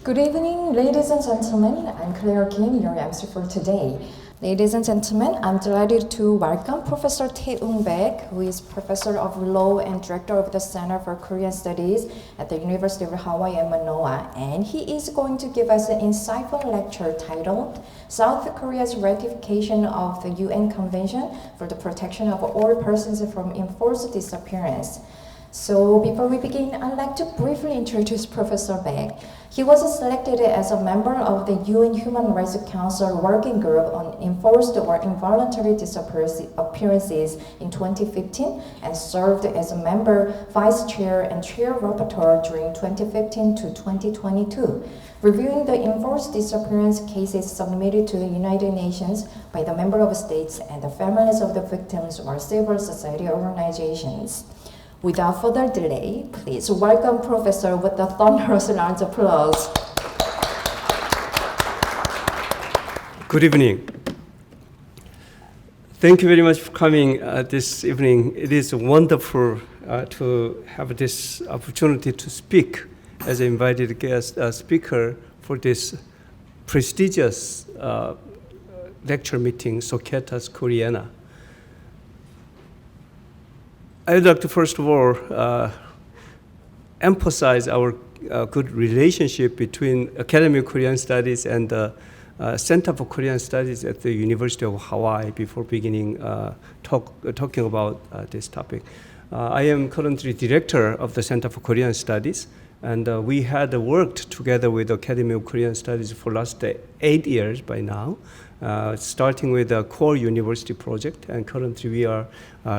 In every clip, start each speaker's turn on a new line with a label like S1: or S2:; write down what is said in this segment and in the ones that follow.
S1: Good evening, ladies and gentlemen. I'm Claire Kim, your MC for today. Ladies and gentlemen, I'm delighted to welcome Professor Tae-Ung Baik, who is Professor of Law and Director of the Center for Korean Studies at the University of Hawaii at Manoa, and he is going to give us an insightful lecture titled South Korea's Ratification of the UN Convention for the Protection of All Persons from Enforced Disappearance. So before we begin, I'd like to briefly introduce Professor Baik. He was selected as a member of the UN Human Rights Council Working Group on Enforced or Involuntary Disappearances in 2015 and served as a member, vice chair, and chair rapporteur during 2015 to 2022, reviewing the enforced disappearance cases submitted to the United Nations by the member of states and the families of the victims or civil society organizations. Without further delay, please welcome Professor with a thunderous round of applause.
S2: Good evening. Thank you very much for coming this evening. It is wonderful to have this opportunity to speak as an invited guest speaker for this prestigious lecture meeting, Societas Koreana. I would like to first of all emphasize our good relationship between Academy of Korean Studies and the Center for Korean Studies at the University of Hawaii before beginning talking about this topic. I am currently director of the Center for Korean Studies, and we had worked together with the Academy of Korean Studies for last 8 years by now, starting with a core university project, and currently we are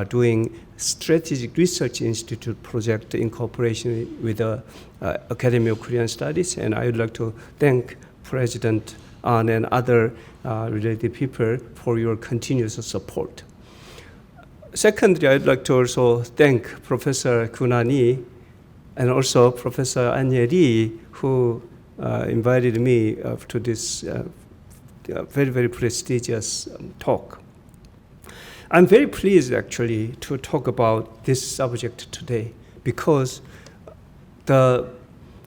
S2: doing Strategic Research Institute project in cooperation with the Academy of Korean Studies, and I would like to thank President An and other related people for your continuous support. Secondly, I'd like to also thank Professor Kunani and also Professor Anye Lee, who invited me to this very, very prestigious talk. I'm very pleased actually to talk about this subject today because the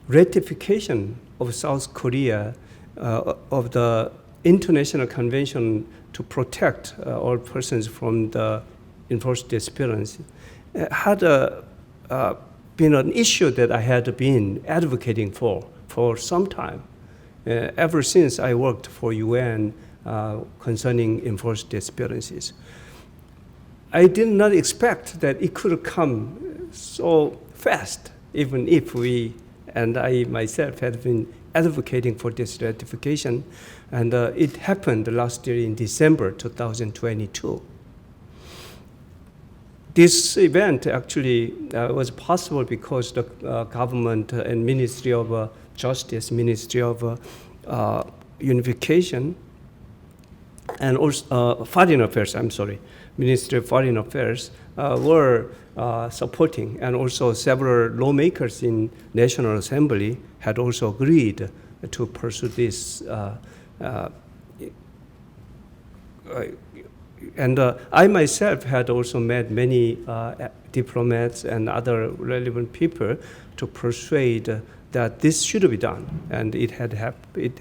S2: ratification of South Korea of the International Convention to protect all persons from the enforced disappearance had been an issue that I had been advocating for some time, ever since I worked for UN concerning enforced disappearances. I did not expect that it could come so fast, even if we and I myself had been advocating for this ratification, and it happened last year in December 2022. This event actually was possible because the government and Ministry of Justice, Ministry of Unification, and also Foreign Affairs, Ministry of Foreign Affairs were supporting, and also several lawmakers in National Assembly had also agreed to pursue this. And I myself had also met many diplomats and other relevant people to persuade that this should be done, and it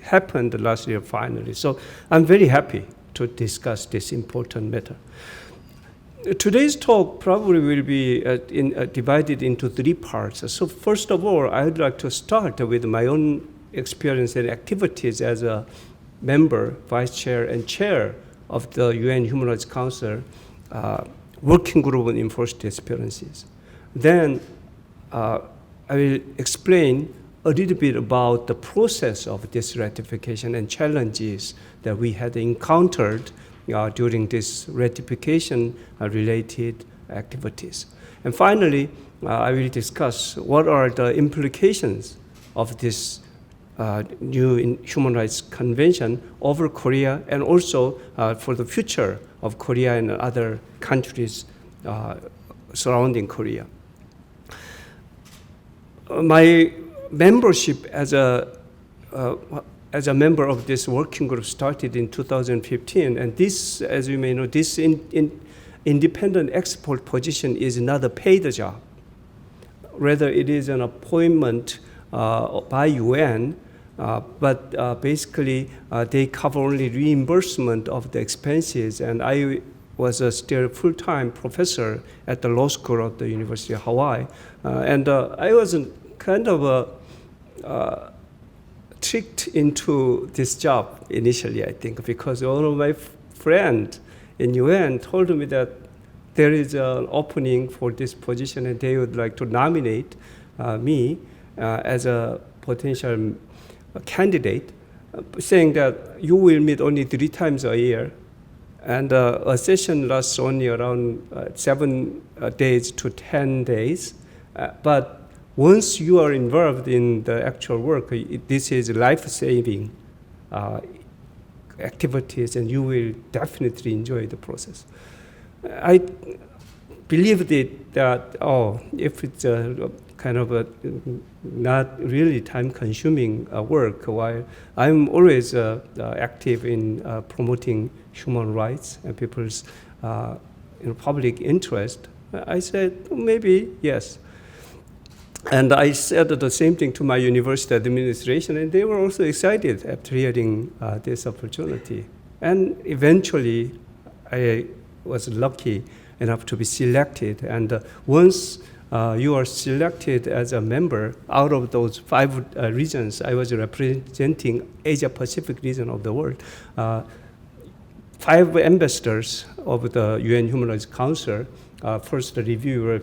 S2: happened last year finally. So I'm very happy to discuss this important matter. Today's talk probably will be divided into 3 parts. So first of all, I would like to start with my own experience and activities as a member, vice chair, and chair of the UN Human Rights Council Working Group on Enforced Disappearances. Then I will explain a little bit about the process of this ratification and challenges that we had encountered during this ratification-related activities. And finally, I will discuss what are the implications of this new Human Rights Convention over Korea, and also for the future of Korea and other countries surrounding Korea. My membership as a member of this working group started in 2015, and this, as you may know, this independent expert position is not a paid job. Rather, it is an appointment by UN But basically, they cover only reimbursement of the expenses, and I was still full-time professor at the law school of the University of Hawaii. And I was kind of tricked into this job initially, I think, because one of my friends in UN told me that there is an opening for this position and they would like to nominate me as a potential candidate, saying that you will meet only 3 times a year, and a session lasts only around 7 days to 10 days. But once you are involved in the actual work, this is life-saving activities, and you will definitely enjoy the process. I believed it that, if it's kind of a not really time-consuming work, while I'm always active in promoting human rights and people's public interest, I said, maybe yes. And I said the same thing to my university administration, and they were also excited after hearing this opportunity. And eventually, I was lucky enough to be selected. And once you are selected as a member, out of those 5 regions, I was representing Asia-Pacific region of the world. 5 ambassadors of the UN Human Rights Council first review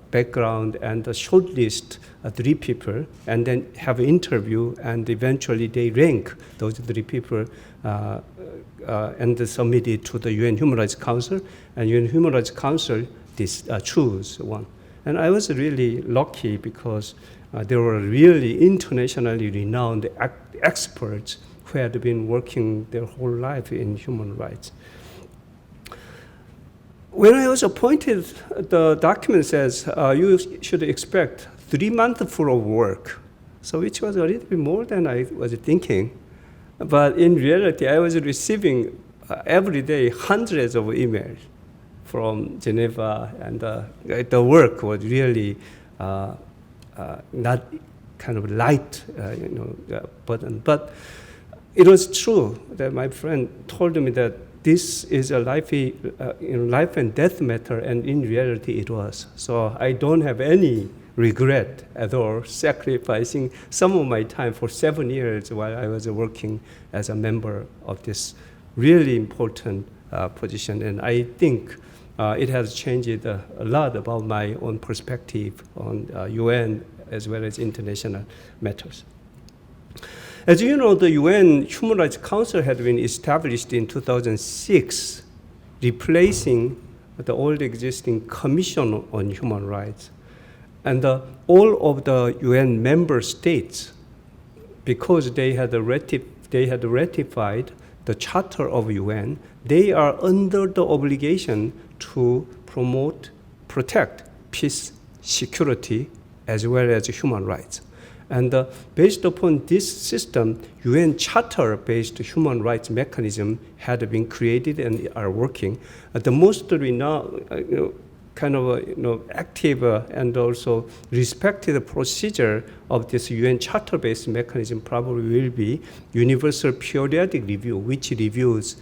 S2: background and shortlist 3 people, and then have an interview, and eventually they rank those 3 people and submit it to the UN Human Rights Council, and UN Human Rights Council choose one. And I was really lucky because there were really internationally renowned experts who had been working their whole life in human rights. When I was appointed, the document says you should expect 3 months full of work, so which was a little bit more than I was thinking. But in reality, I was receiving every day hundreds of emails from Geneva, and the work was really not kind of light, burden. But it was true that my friend told me that this is a life and death matter, and in reality it was. So I don't have any regret at all sacrificing some of my time for 7 years while I was working as a member of this really important position. And I think it has changed a lot about my own perspective on UN as well as international matters. As you know, the UN Human Rights Council had been established in 2006, replacing the old existing Commission on Human Rights. And all of the UN member states, because they had ratified the Charter of UN, they are under the obligation to promote, protect peace, security, as well as human rights. And based upon this system, UN Charter-based human rights mechanism had been created and are working. The most renowned, active and also respected procedure of this UN Charter-based mechanism probably will be Universal Periodic Review, which reviews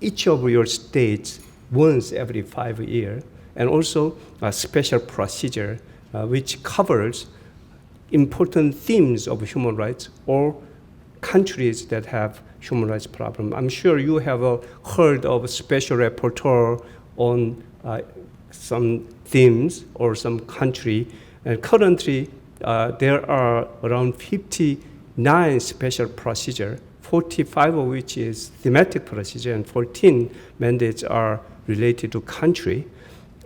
S2: each of your states once every 5 years, and also a special procedure which covers important themes of human rights or countries that have human rights problem. I'm sure you have heard of a special rapporteur on some themes or some country. And currently, there are around 59 special procedure, 45 of which is thematic procedure, and 14 mandates are related to country.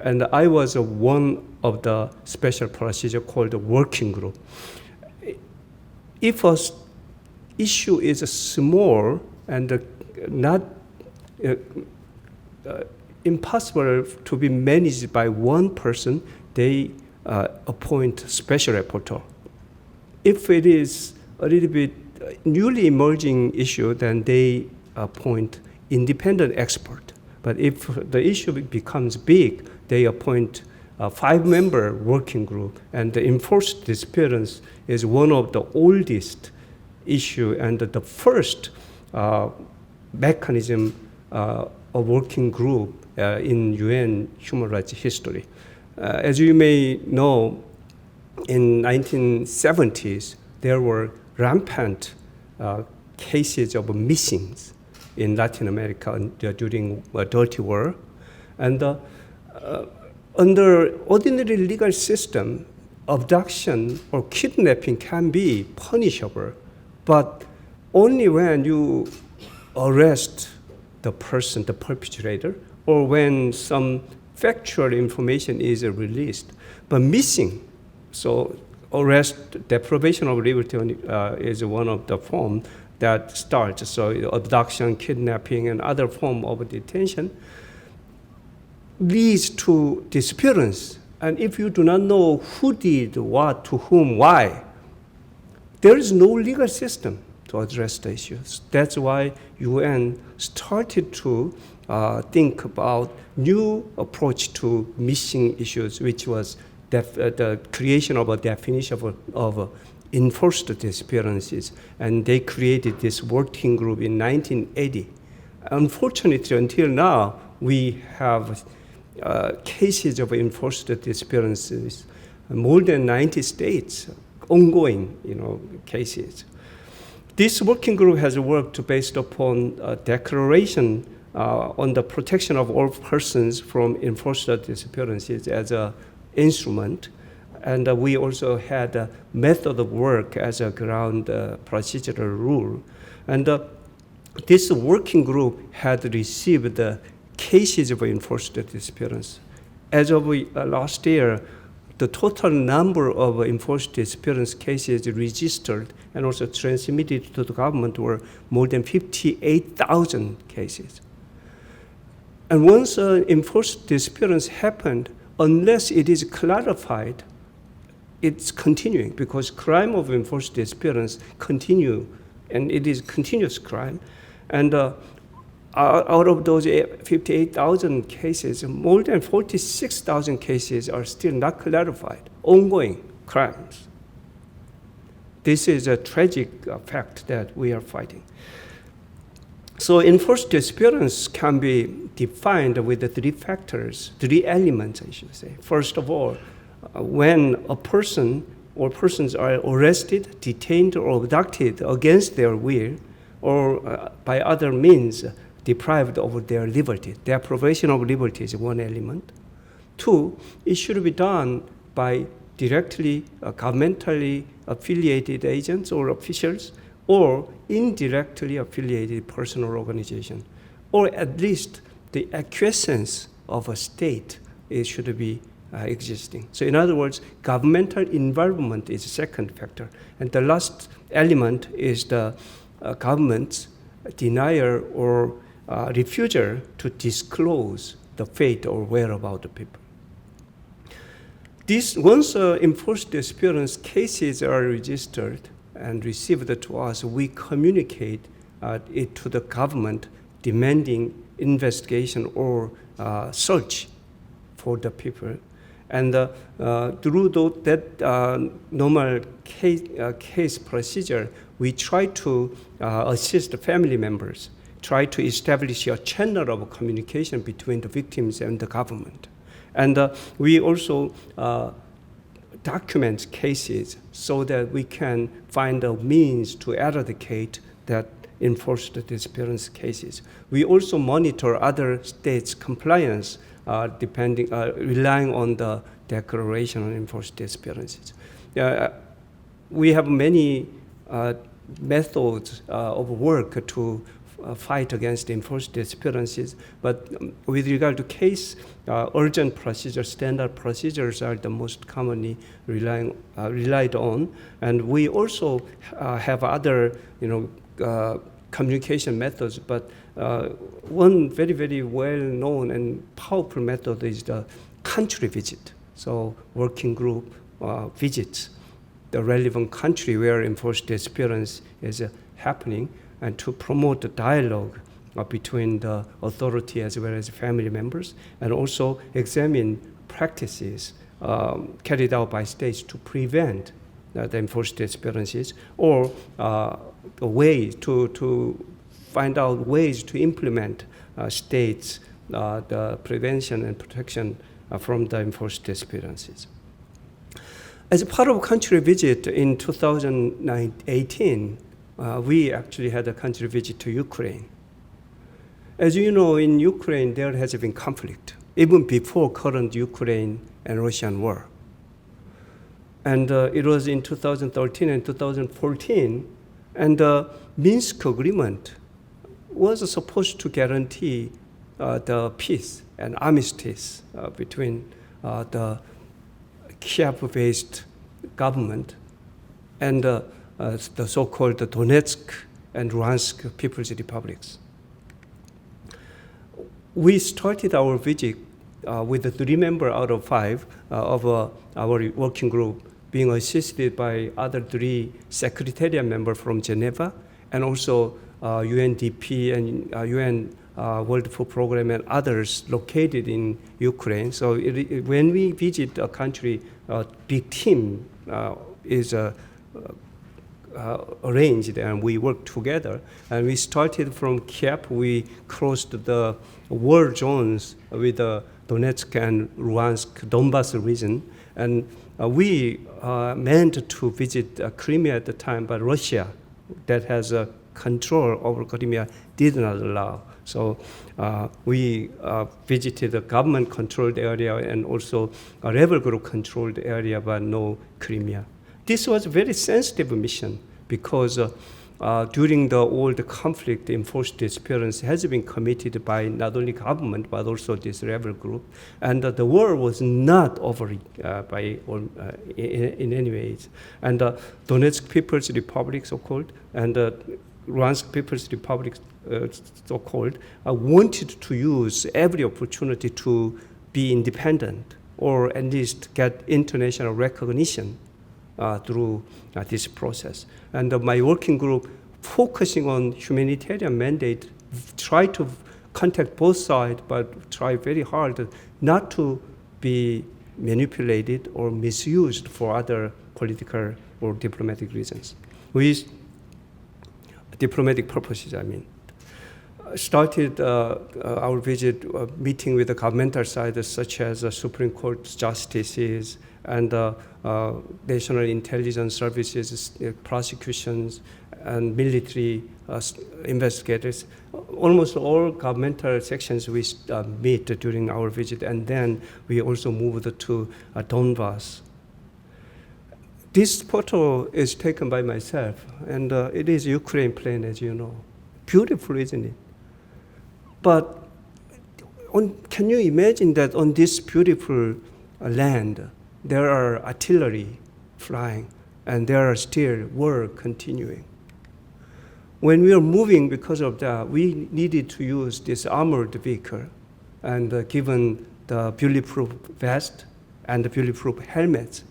S2: And I was one of the special procedure called the working group. If an issue is small and not impossible to be managed by one person, they appoint special rapporteur. If it is a little bit newly emerging issue, then they appoint independent expert. But if the issue becomes big, they appoint a 5-member working group. And the enforced disappearance is one of the oldest issue and the first mechanism a working group in UN human rights history. As you may know, in 1970s, there were rampant cases of missings in Latin America during Dirty War. And under ordinary legal system, abduction or kidnapping can be punishable, but only when you arrest the person, the perpetrator, or when some factual information is released. But missing, so arrest, deprivation of liberty is one of the forms that starts. So abduction, kidnapping, and other form of detention leads to disappearance. And if you do not know who did what, to whom, why, there is no legal system to address the issues. That's why UN started to think about new approach to missing issues, which was the creation of a definition of enforced disappearances. And they created this working group in 1980. Unfortunately, until now, we have cases of enforced disappearances, more than 90 states, ongoing cases. This working group has worked based upon a declaration on the protection of all persons from enforced disappearances as an instrument. And we also had a method of work as a ground procedural rule. And this working group had received cases of enforced disappearance. As of last year, the total number of enforced disappearance cases registered and also transmitted to the government were more than 58,000 cases. And once enforced disappearance happened, unless it is clarified, it's continuing, because crime of enforced disappearance continue, and it is continuous crime. And out of those 58,000 cases, more than 46,000 cases are still not clarified, ongoing crimes. This is a tragic fact that we are fighting. So enforced disappearance can be defined with the three factors, three elements, I should say. First of all, when a person or persons are arrested, detained, or abducted against their will, or by other means deprived of their liberty. Deprivation of liberty is one element. Two, it should be done by directly governmentally affiliated agents or officials, or indirectly affiliated person or organization, or at least the acquiescence of a state should be existing. So in other words, governmental involvement is the second factor. And the last element is the government's denial or refusal to disclose the fate or whereabouts of people. Once enforced disappearance cases are registered and received to us, we communicate it to the government demanding investigation or search for the people. And through that normal case procedure, we try to assist the family members, try to establish a channel of communication between the victims and the government. And we also document cases so that we can find a means to eradicate that enforced disappearance cases. We also monitor other states' compliance relying on the Declaration on Enforced Disappearances. We have many methods of work to fight against enforced disappearances, but with regard to case, urgent procedures, standard procedures are the most commonly relied on, and we also have other, communication methods. But one very, very well-known and powerful method is the country visit. So working group visits the relevant country where enforced disappearance is happening, and to promote the dialogue between the authority as well as family members, and also examine practices carried out by states to prevent the enforced disappearances, or a way to find out ways to implement states the prevention and protection from the enforced disappearances. As a part of a country visit in 2018, we actually had a country visit to Ukraine. As you know, in Ukraine, there has been conflict, even before current Ukraine and Russian war. And it was in 2013 and 2014, and the Minsk Agreement was supposed to guarantee the peace and armistice between the Kiev-based government and the so-called Donetsk and Luhansk People's Republics. We started our visit with 3 members out of 5 of our working group, being assisted by other 3 secretariat members from Geneva, and also UNDP and UN World Food Program and others located in Ukraine. So when we visit a country, a big team is arranged, and we work together. And we started from Kiev. We crossed the war zones with the Donetsk and Luhansk Donbas region, and we meant to visit Crimea at the time, but Russia, that has control over Crimea, did not allow. So we visited the government-controlled area and also a rebel group-controlled area, but no Crimea. This was a very sensitive mission because during all the conflict, enforced disappearance has been committed by not only government but also this rebel group, and the war was not over in any ways. And Donetsk People's Republic, so-called, and Luhansk People's Republic, so-called, wanted to use every opportunity to be independent or at least get international recognition through this process. And my working group, focusing on humanitarian mandate, try to contact both sides, but try very hard not to be manipulated or misused for other political or diplomatic reasons. Diplomatic purposes, I mean. Started our visit meeting with the governmental side, such as Supreme Court justices and national intelligence services, prosecutions, and military investigators. Almost all governmental sections we meet during our visit, and then we also moved to Donbas. This photo is taken by myself, and it is Ukraine plane, as you know. Beautiful, isn't it? But can you imagine that on this beautiful land, there are artillery flying, and there are still war continuing? When we are moving, because of that, we needed to use this armored vehicle, and given the bulletproof vest and the bulletproof helmets.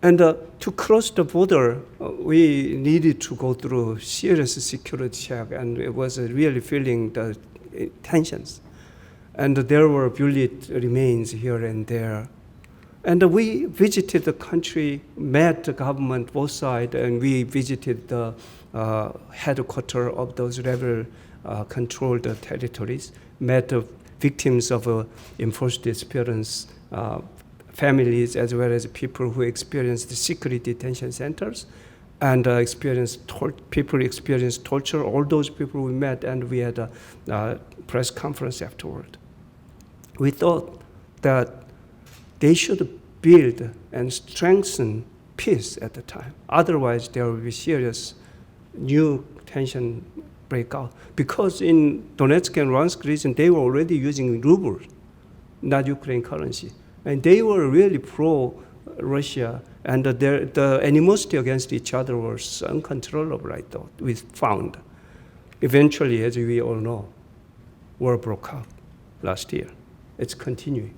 S2: And to cross the border, we needed to go through serious security check, and it was really feeling the tensions. And there were bullet remains here and there. And we visited the country, met the government, both sides, and we visited the headquarters of those rebel-controlled territories, met the victims of enforced disappearance, families, as well as people who experienced the secret detention centers, and people experienced torture. All those people we met, and we had a press conference afterward. We thought that they should build and strengthen peace at the time. Otherwise, there will be serious new tension break out. Because in Donetsk and Luhansk region, they were already using rubles, not Ukraine currency. And they were really pro-Russia, and the animosity against each other was uncontrollable, I thought, we found. Eventually, as we all know, war broke out last year. It's continuing.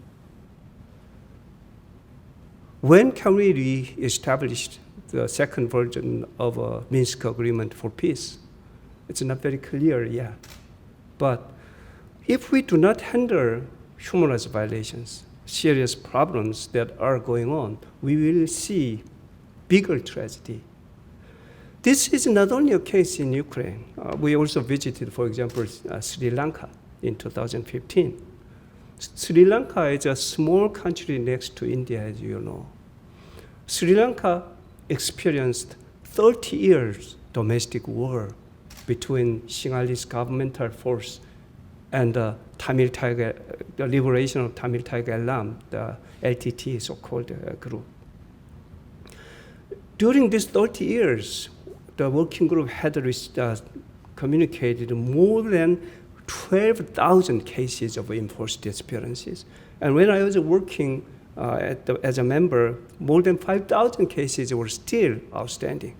S2: When can we re-establish the second version of a Minsk agreement for peace? It's not very clear yet. But if we do not handle human rights violations, serious problems that are going on, we will see bigger tragedy. This is not only a case in Ukraine. We also visited, for example, Sri Lanka in 2015. Sri Lanka is a small country next to India, as you know. Sri Lanka experienced 30 years domestic war between Sinhalese governmental force and the Tamil Tiger, the Liberation of Tamil Tiger Alam, the LTT so-called group. During these 30 years, the working group had communicated more than 12,000 cases of enforced disappearances. And when I was working as a member, more than 5,000 cases were still outstanding.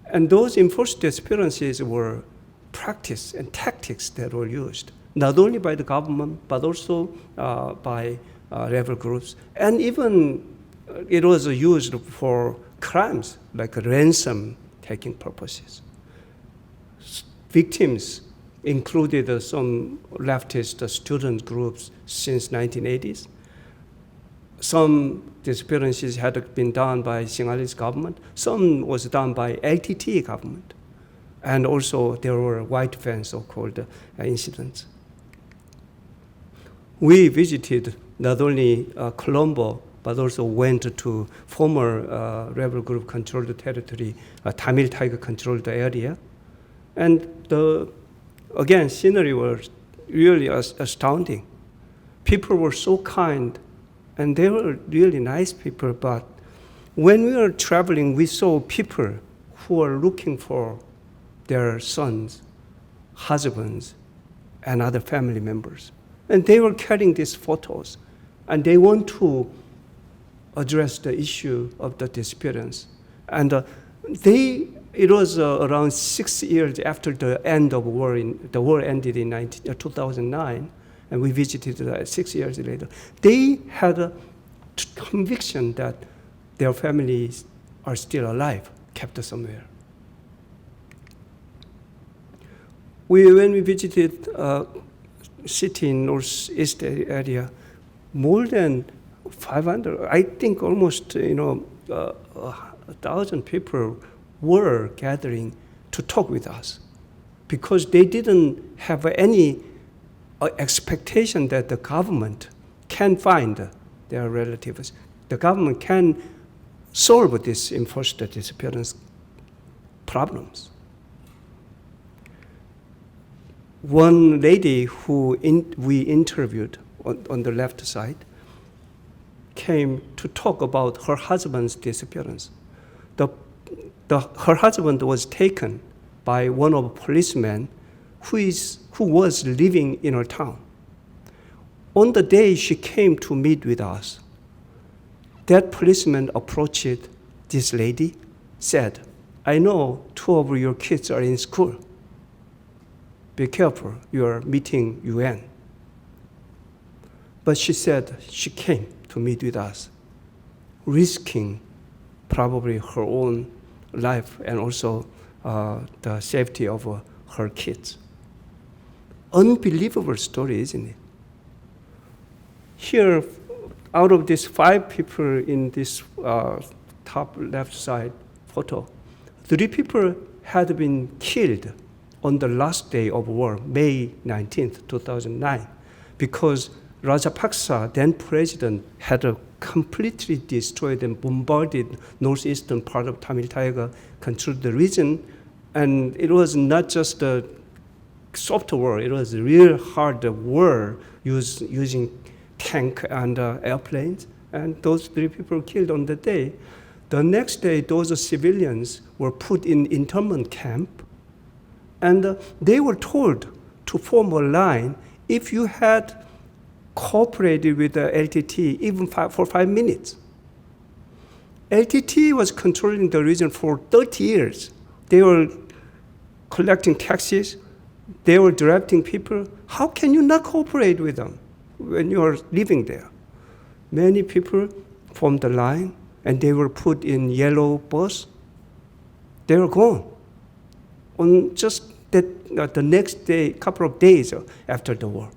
S2: And those enforced disappearances were practice and tactics that were used, not only by the government, but also by rebel groups. And even it was used for crimes like ransom taking purposes. Victims included some leftist student groups since 1980s. Some disappearances had been done by Sinhalese government. Some was done by LTT government. And also there were white fans so-called incidents. We visited not only Colombo, but also went to former rebel group controlled territory, Tamil Tiger controlled area. And again, scenery was really astounding. People were so kind, and they were really nice people, but when we were traveling, we saw people who were looking for their sons, husbands, and other family members. And they were carrying these photos, and they want to address the issue of the disappearance. And it was around 6 years after the end of war. The war ended in 2009, and we visited 6 years later. They had a conviction that their families are still alive, kept somewhere. When we visited city in northeast area, more than 500, I think almost 1,000 people were gathering to talk with us because they didn't have any expectation that the government can find their relatives. The government can solve these enforced disappearance problems. One lady who we interviewed on the left side came to talk about her husband's disappearance. Her husband was taken by one of the policemen who was living in her town. On the day she came to meet with us, that policeman approached this lady, said, "I know 2 of your kids are in school. Be careful, you are meeting UN." But she said she came to meet with us, risking probably her own life and also the safety of her kids. Unbelievable story, isn't it? Here, out of these 5 people in this top left side photo, 3 people had been killed on the last day of war, May 19th, 2009, because Rajapaksa, then president, had completely destroyed and bombarded northeastern part of Tamil Tiger controlled the region. And it was not just a soft war, it was a real hard war using tank and airplanes. And those 3 people were killed on the day. The next day, those civilians were put in internment camp, and they were told to form a line if you had cooperated with the LTT even for 5 minutes. LTT was controlling the region for 30 years. They were collecting taxes. They were directing people. How can you not cooperate with them when you are living there? Many people formed the line, and they were put in yellow bus. They were gone on just the next day, couple of days after the war.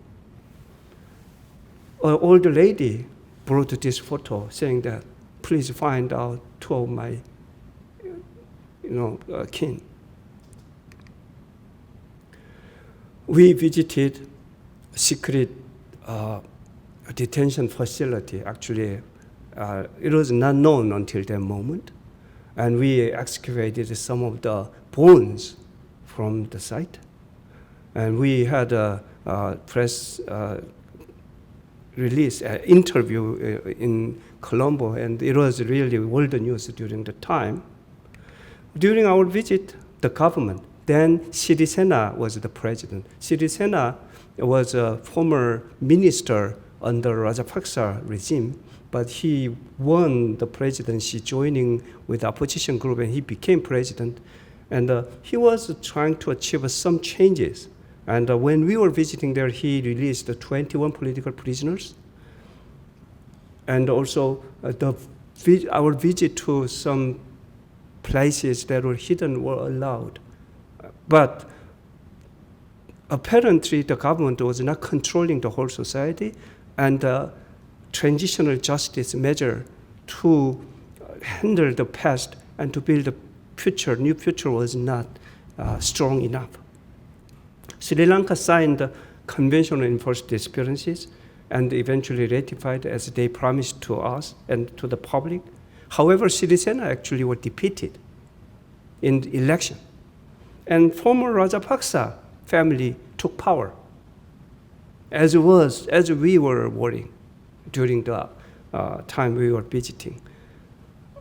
S2: an old lady brought this photo saying that, please find out two of my kin. We visited a secret detention facility. Actually, it was not known until that moment. And we excavated some of the bones from the site. And we had a press release, interview in Colombo, and it was really world news during the time. During our visit, the government, then Sirisena was the president. Sirisena was a former minister under Rajapaksa regime, but he won the presidency joining with the opposition group, and he became president. And he was trying to achieve some changes. And when we were visiting there, he released 21 political prisoners. And also, our visit to some places that were hidden were allowed. But apparently, the government was not controlling the whole society, and transitional justice measure to handle the past and to build a future, new future, was not strong enough. Sri Lanka signed the Convention on Enforced Disappearances and eventually ratified as they promised to us and to the public. However, Sirisena actually were defeated in the election. And former Rajapaksa family took power, as we were worrying during the time we were visiting.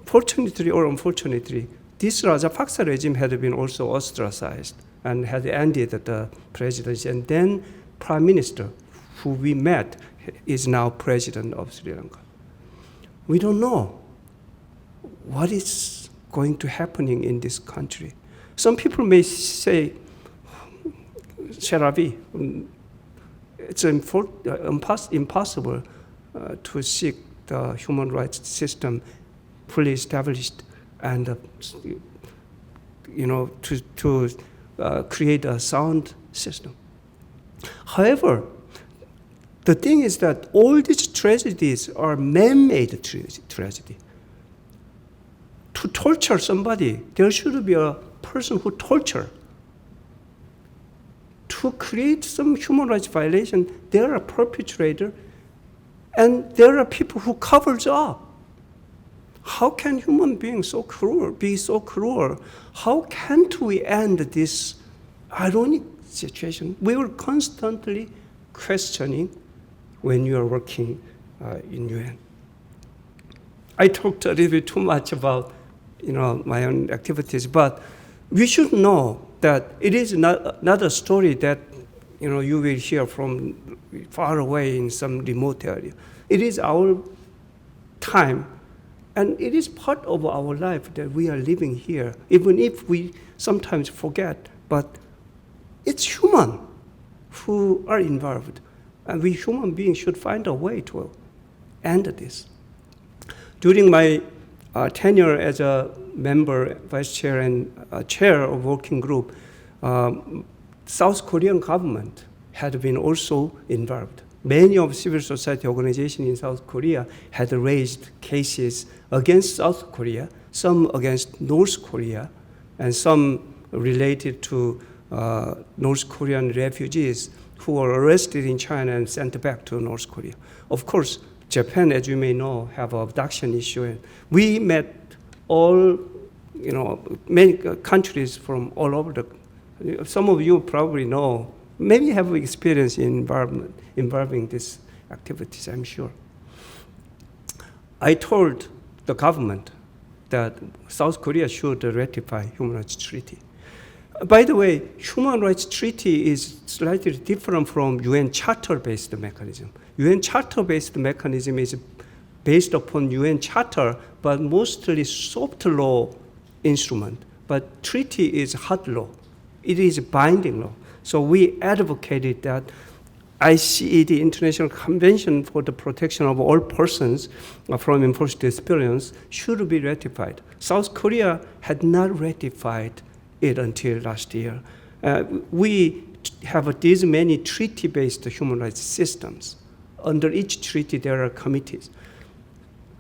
S2: Fortunately or unfortunately, this Rajapaksa regime had been also ostracized and had ended the presidency. And then Prime Minister, who we met, is now President of Sri Lanka. We don't know what is going to happening in this country. Some people may say, Sharavi, it's impossible to seek the human rights system fully established and to create a sound system. However, the thing is that all these tragedies are man-made tragedy. To torture somebody, there should be a person who torture. To create some human rights violation, there are a perpetrator, and there are people who covers up. How can human beings be so cruel? How can't we end this ironic situation? We were constantly questioning when you are working in UN. I talked a little bit too much about my own activities, but we should know that it is not a story that you will hear from far away in some remote area. It is our time, and it is part of our life that we are living here, even if we sometimes forget. But it's human who are involved, and we human beings should find a way to end this. During my tenure as a member, vice chair, and chair of working group, South Korean government had been also involved. Many of civil society organizations in South Korea had raised cases against South Korea, some against North Korea, and some related to North Korean refugees who were arrested in China and sent back to North Korea. Of course, Japan, as you may know, have an abduction issue. And we met all, many countries from all over some of you probably know, maybe have experience in involving these activities, I'm sure. I told the government that South Korea should ratify Human Rights Treaty. By the way, Human Rights Treaty is slightly different from UN Charter-based mechanism. UN Charter-based mechanism is based upon UN Charter, but mostly soft law instrument. But treaty is hard law. It is binding law. So we advocated that ICED, International Convention for the Protection of All Persons from Enforced Disappearance, should be ratified. South Korea had not ratified it until last year. We have these many treaty-based human rights systems, under each treaty there are committees.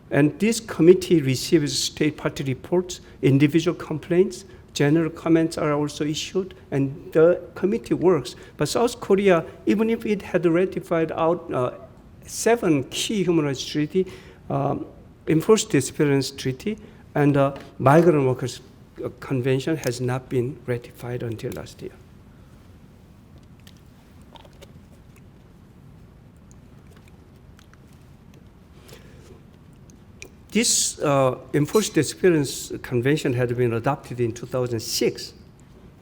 S2: And this committee receives state party reports, individual complaints, general comments are also issued, and the committee works. But South Korea, even if it had ratified out 7 key human rights treaties, enforced disappearance treaty, and migrant workers convention has not been ratified until last year. This enforced disappearance convention had been adopted in 2006.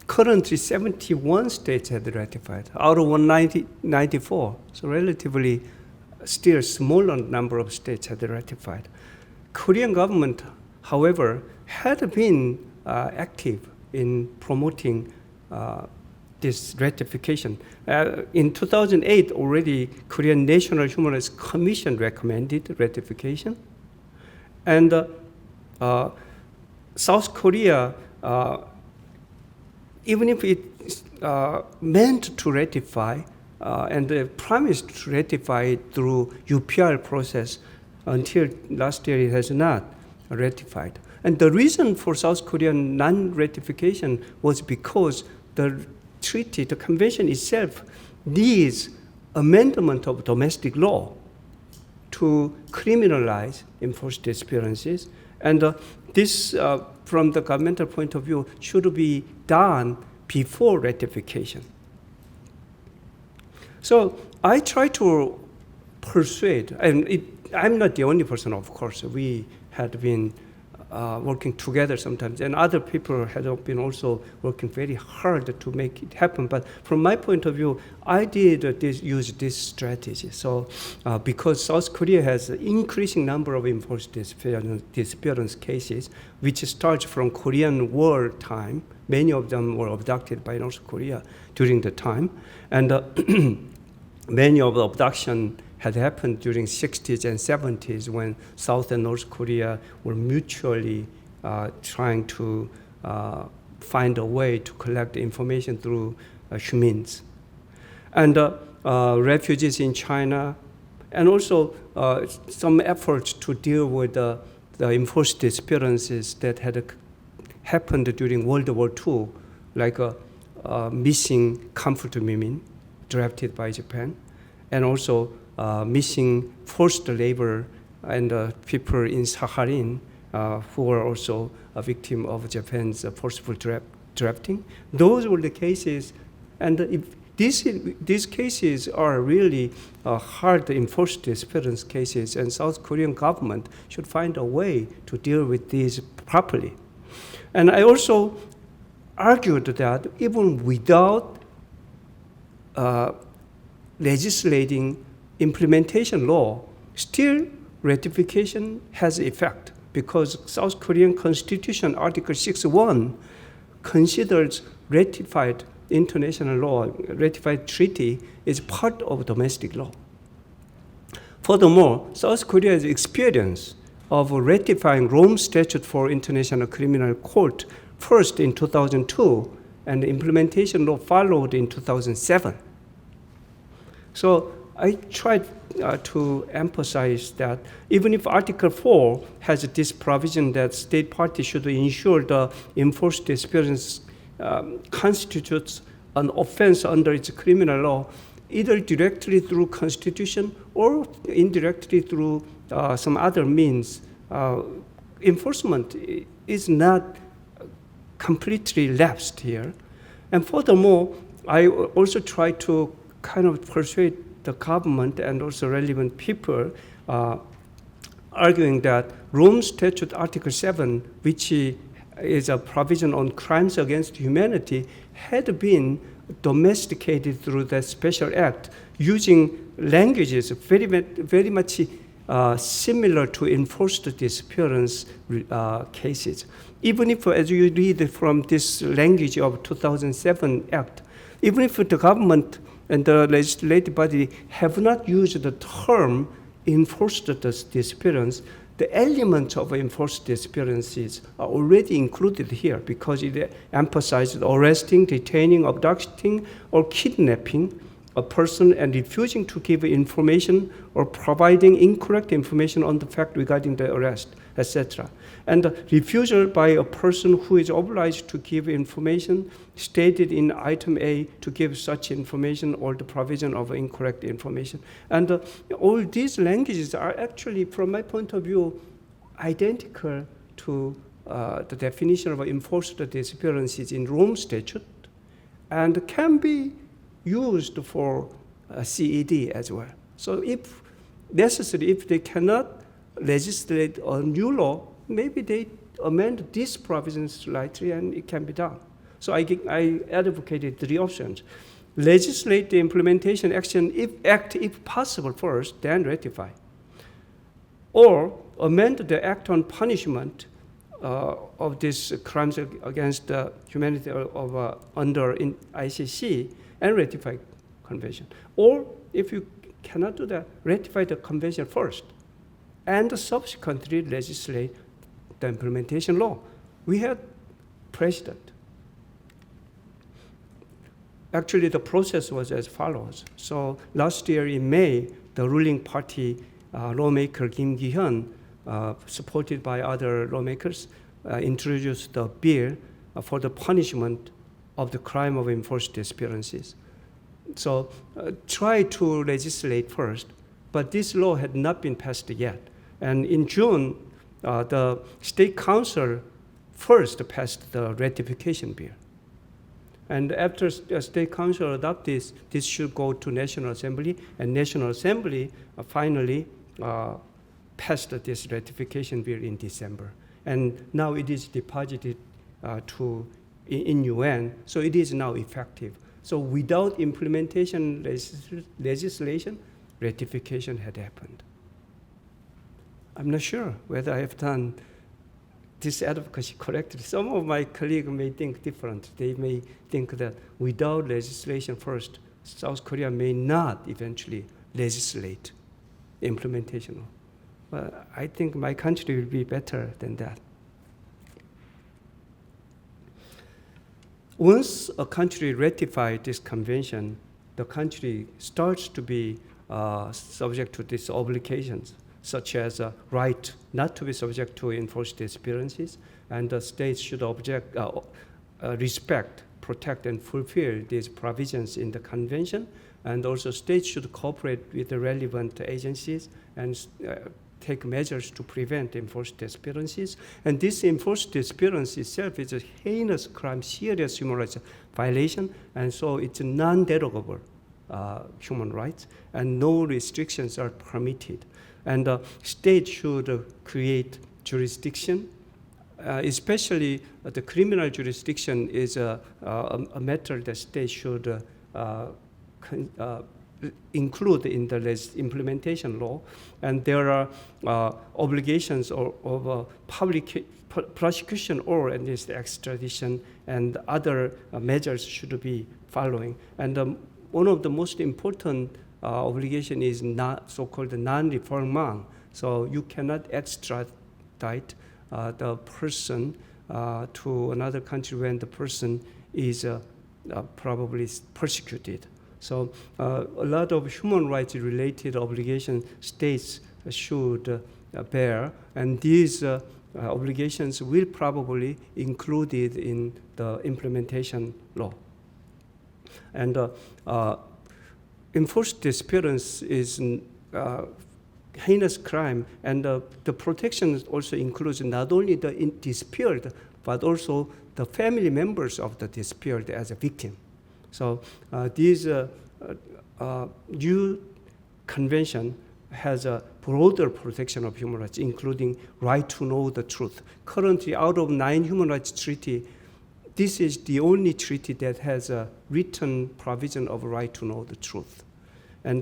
S2: Currently, 71 states had ratified out of 194. So relatively, still a smaller number of states had ratified. Korean government, however, had been active in promoting this ratification. In 2008, already Korean National Human Rights Commission recommended ratification. And South Korea, even if it meant to ratify and promised to ratify it through UPR process, until last year it has not ratified. And the reason for South Korean non-ratification was because the treaty, the convention itself, needs amendment of domestic law to criminalize enforced disappearances. And this, from the governmental point of view, should be done before ratification. So I try to persuade, and I'm not the only person, of course. We had been working together sometimes, and other people had been also working very hard to make it happen. But from my point of view, I did use this strategy. So because South Korea has an increasing number of enforced disappearance cases, which starts from Korean War time. Many of them were abducted by North Korea during the time. And many of the abduction had happened during 60s and 70s when South and North Korea were mutually trying to find a way to collect information through humans. And refugees in China, and also some efforts to deal with the enforced disappearances that had happened during World War II, like missing comfort women drafted by Japan, and also missing forced labor and people in Sakhalin who were also a victim of Japan's forceful drafting. Those were the cases, and if these cases are really hard enforced disappearance cases, and South Korean government should find a way to deal with these properly. And I also argued that even without legislating implementation law, still ratification has effect, because South Korean Constitution Article 6.1 considers ratified international law, ratified treaty is part of domestic law. Furthermore, South Korea's experience of ratifying Rome Statute for International Criminal Court first in 2002, and the implementation law followed in 2007. So I tried to emphasize that even if Article 4 has this provision that state parties should ensure the enforced disappearance constitutes an offense under its criminal law, either directly through Constitution or indirectly through some other means, enforcement is not completely lapsed here. And furthermore, I also try to kind of persuade the government and also relevant people, arguing that Rome Statute Article 7, which is a provision on crimes against humanity, had been domesticated through that special act using languages very much similar to enforced disappearance cases. Even if, as you read from this language of 2007 Act, even if the government and the legislative body have not used the term enforced disappearance, the elements of enforced disappearances are already included here because it emphasizes arresting, detaining, abducting, or kidnapping a person and refusing to give information or providing incorrect information on the fact regarding the arrest, etc. And the refusal by a person who is obliged to give information stated in item A to give such information or the provision of incorrect information. And all these languages are actually, from my point of view, identical to the definition of enforced disappearances in Rome Statute, and can be used for CED as well. So if necessary, if they cannot legislate a new law, maybe they amend these provisions slightly and it can be done. So I advocated 3 options. Legislate the implementation action if possible first, then ratify. Or amend the act on punishment of these crimes against humanity under ICC and ratify convention. Or if you cannot do that, ratify the convention first and subsequently legislate the implementation law. We had precedent. Actually, the process was as follows. So last year in May, the ruling party lawmaker Kim Ki-hyun, supported by other lawmakers, introduced the bill for the punishment of the crime of enforced disappearances. So try to legislate first, but this law had not been passed yet. And in June, the State Council first passed the ratification bill. And after the State Council adopted this should go to National Assembly, and National Assembly finally passed this ratification bill in December. And now it is deposited in UN, so it is now effective. So without implementation legislation, ratification had happened. I'm not sure whether I have done this advocacy correctly. Some of my colleagues may think different. They may think that without legislation first, South Korea may not eventually legislate implementation law. But I think my country will be better than that. Once a country ratifies this convention, the country starts to be subject to these obligations, such as a right not to be subject to enforced disappearances, and the states should respect, protect, and fulfill these provisions in the convention, and also states should cooperate with the relevant agencies and take measures to prevent enforced disappearances. And this enforced disappearance itself is a heinous crime, serious human rights violation, and so it's a non-derogable human rights, and no restrictions are permitted. And the state should create jurisdiction, especially the criminal jurisdiction is a matter that state should include in the implementation law. And there are obligations of public prosecution or at least extradition, and other measures should be following. And one of the most important obligation is not so-called non-refoulement. So you cannot extradite the person to another country when the person is probably persecuted. So a lot of human rights related obligations states should bear, and these obligations will probably included in the implementation law. And enforced disappearance is heinous crime, and the protection also includes not only the disappeared, but also the family members of the disappeared as a victim. So this new convention has a broader protection of human rights, including right to know the truth. Currently, out of 9 human rights treaties, this is the only treaty that has a written provision of right to know the truth. And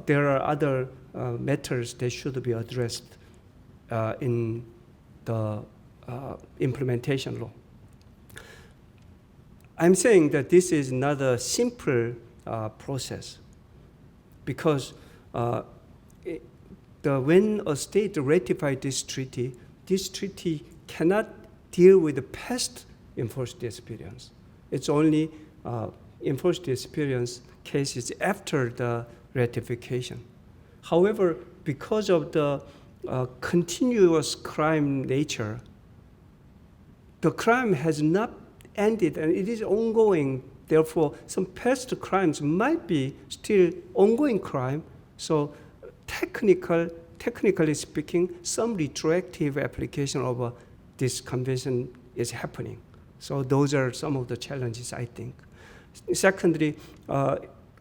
S2: there are other matters that should be addressed in the implementation law. I'm saying that this is not a simple process, because when a state ratifies this treaty cannot deal with the past enforced disappearance. It's only enforced disappearance cases after the ratification. However, because of the continuous crime nature, the crime has not ended and it is ongoing. Therefore, some past crimes might be still ongoing crime. So technically speaking, some retroactive application of this convention is happening. So those are some of the challenges, I think. Secondly,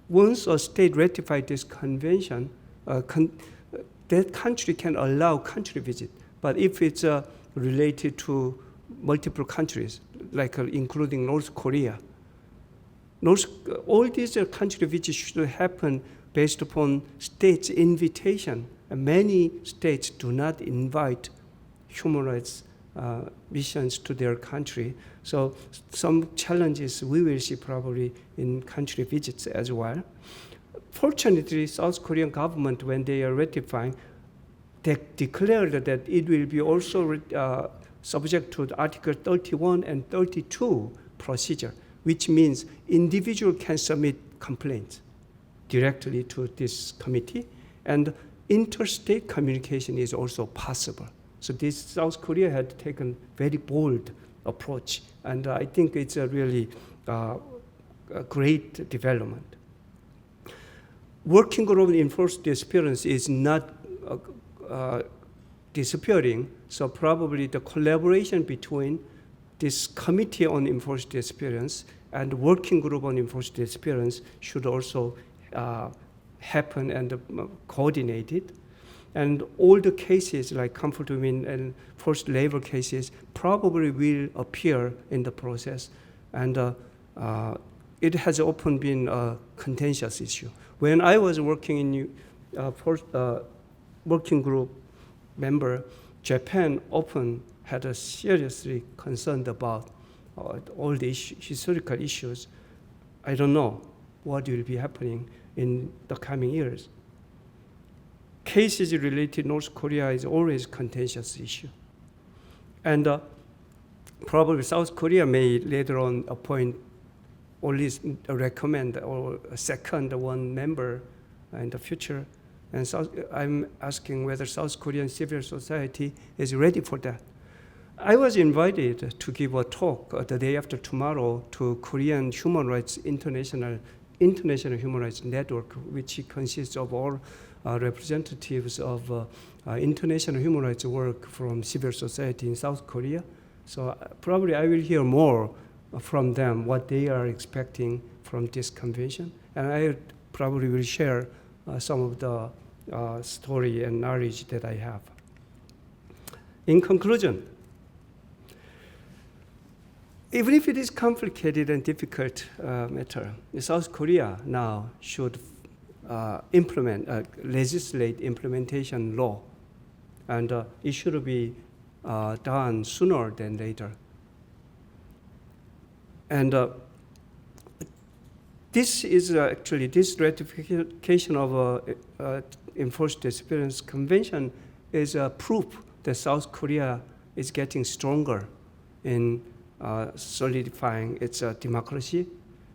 S2: once a state ratified this convention, that country can allow country visit. But if it's related to multiple countries, like including North Korea, all these country visits should happen based upon states' invitation. And many states do not invite human rights missions to their country. So some challenges we will see probably in country visits as well. Fortunately, South Korean government, when they are ratifying, they declared that it will be also subject to the Article 31 and 32 procedure, which means individual can submit complaints directly to this committee, and interstate communication is also possible. So this South Korea had taken very bold approach, and I think it's a really a great development. Working group on enforced disappearance is not disappearing, so probably the collaboration between this committee on enforced disappearance and working group on enforced disappearance should also happen and coordinated. And all the cases like comfort women and forced labor cases probably will appear in the process. And it has often been a contentious issue. When I was working in working group member, Japan often had a seriously concerned about all the historical issues. I don't know what will be happening in the coming years. Cases related to North Korea is always a contentious issue. And probably South Korea may later on appoint or at least recommend or second one member in the future. And I'm asking whether South Korean civil society is ready for that. I was invited to give a talk the day after tomorrow to Korean Human Rights International Human Rights Network, which consists of all representatives of international human rights work from civil society in South Korea. So probably I will hear more from them, what they are expecting from this convention. And I probably will share some of the story and knowledge that I have. In conclusion, even if it is complicated and difficult matter, South Korea now should legislate implementation law, and it should be done sooner than later. And this is actually, this ratification of enforced disappearance convention is a proof that South Korea is getting stronger in solidifying its democracy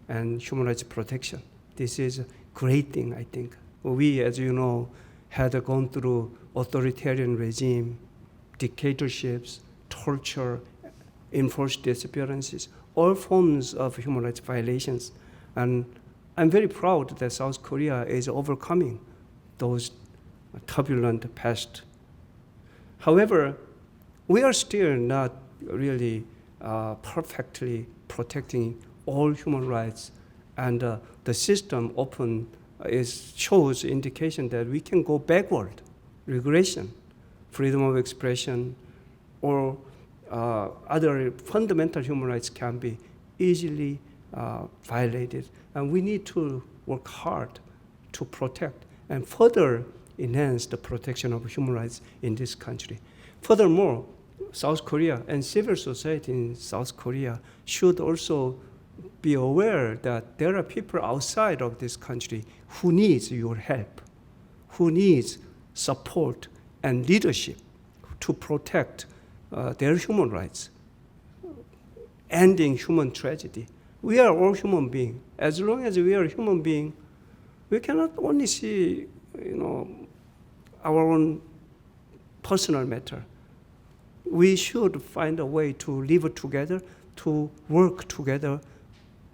S2: and human rights protection. This is a great thing, I think. We, as you know, had gone through authoritarian regime, dictatorships, torture, enforced disappearances, all forms of human rights violations. And I'm very proud that South Korea is overcoming those turbulent past. However, we are still not really perfectly protecting all human rights, and the system often shows indication that we can go backward, regression, freedom of expression, or other fundamental human rights can be easily violated, and we need to work hard to protect and further enhance the protection of human rights in this country. Furthermore, South Korea and civil society in South Korea should also be aware that there are people outside of this country who needs your help, who needs support and leadership to protect their human rights, ending human tragedy. We are all human beings. As long as we are human beings, we cannot only see, our own personal matter. We should find a way to live together, to work together,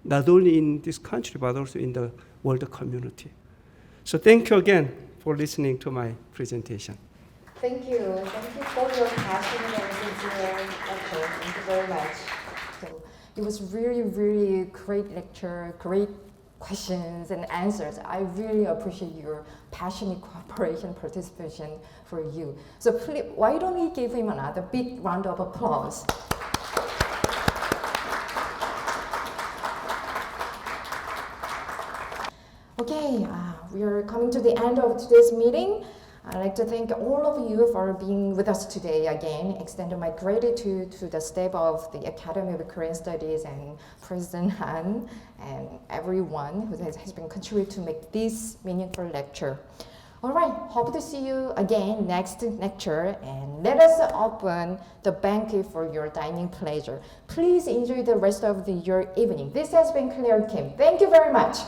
S2: not only in this country, but also in the world community. So thank you again for listening to my presentation.
S1: Thank you. Thank you for your passionate and sincere lecture. Thank you very much. So it was really, really great lecture, great questions and answers. I really appreciate your passionate cooperation, participation for you. So please, why don't we give him another big round of applause? Okay, we are coming to the end of today's meeting. I'd like to thank all of you for being with us today again, extend my gratitude to the staff of the Academy of Korean Studies and President Han and everyone who has been contributing to make this meaningful lecture. All right, hope to see you again next lecture, and let us open the banquet for your dining pleasure. Please enjoy the rest of your evening. This has been Claire Kim. Thank you very much.